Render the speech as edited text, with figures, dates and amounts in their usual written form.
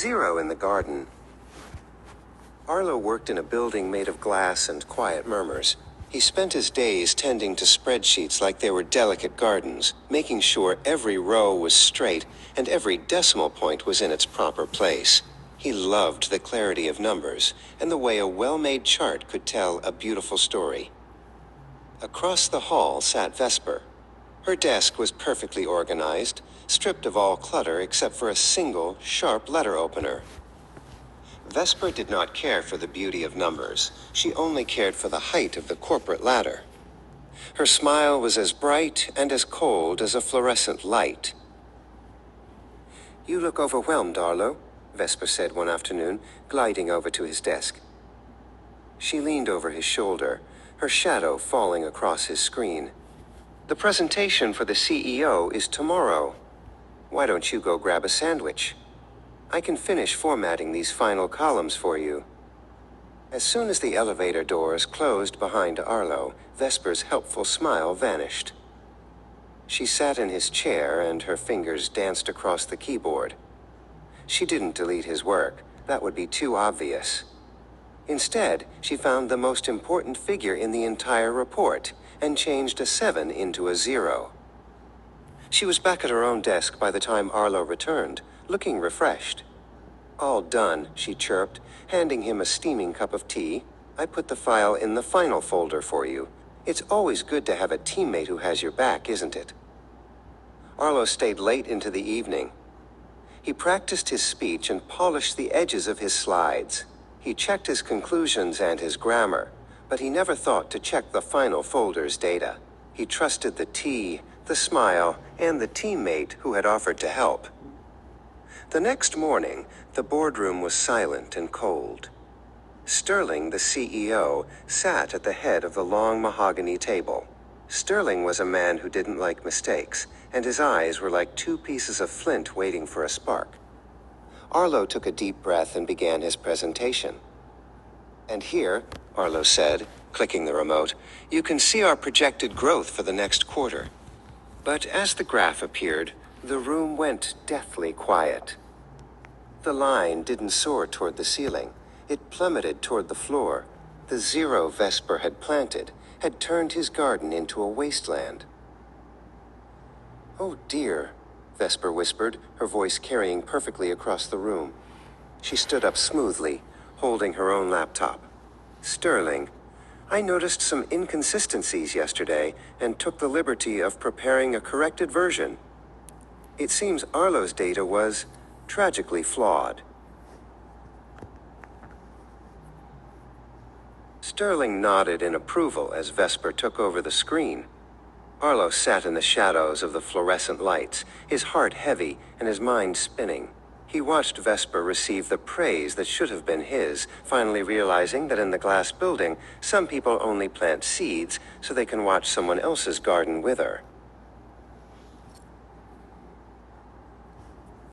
Zero in the garden. Arlo worked in a building made of glass and quiet murmurs. He spent his days tending to spreadsheets like they were delicate gardens, making sure every row was straight and every decimal point was in its proper place. He loved the clarity of numbers and the way a well-made chart could tell a beautiful story. Across the hall sat Vesper. Her desk was perfectly organized, stripped of all clutter except for a single, sharp letter opener. Vesper did not care for the beauty of numbers. She only cared for the height of the corporate ladder. Her smile was as bright and as cold as a fluorescent light. "You look overwhelmed, Arlo," Vesper said one afternoon, gliding over to his desk. She leaned over his shoulder, her shadow falling across his screen. "The presentation for the CEO is tomorrow. Why don't you go grab a sandwich? I can finish formatting these final columns for you." As soon as the elevator doors closed behind Arlo, Vesper's helpful smile vanished. She sat in his chair and her fingers danced across the keyboard. She didn't delete his work. That would be too obvious. Instead, she found the most important figure in the entire report and changed a 7 into a 0. She was back at her own desk by the time Arlo returned, looking refreshed. "All done," she chirped, handing him a steaming cup of tea. "I put the file in the final folder for you. It's always good to have a teammate who has your back, isn't it?" Arlo stayed late into the evening. He practiced his speech and polished the edges of his slides. He checked his conclusions and his grammar, but he never thought to check the final folder's data. He trusted the tea, the smile, and the teammate who had offered to help. The next morning, the boardroom was silent and cold. Sterling, the CEO, sat at the head of the long mahogany table. Sterling was a man who didn't like mistakes, and his eyes were like two pieces of flint waiting for a spark. Arlo took a deep breath and began his presentation. "And here," Arlo said, clicking the remote, "you can see our projected growth for the next quarter." But as the graph appeared, the room went deathly quiet. The line didn't soar toward the ceiling. It plummeted toward the floor. The 0 Vesper had planted had turned his garden into a wasteland. "Oh dear," Vesper whispered, her voice carrying perfectly across the room. She stood up smoothly, holding her own laptop. "Sterling, I noticed some inconsistencies yesterday and took the liberty of preparing a corrected version. It seems Arlo's data was tragically flawed." Sterling nodded in approval as Vesper took over the screen. Arlo sat in the shadows of the fluorescent lights, his heart heavy and his mind spinning. He watched Vesper receive the praise that should have been his, finally realizing that in the glass building, some people only plant seeds so they can watch someone else's garden wither.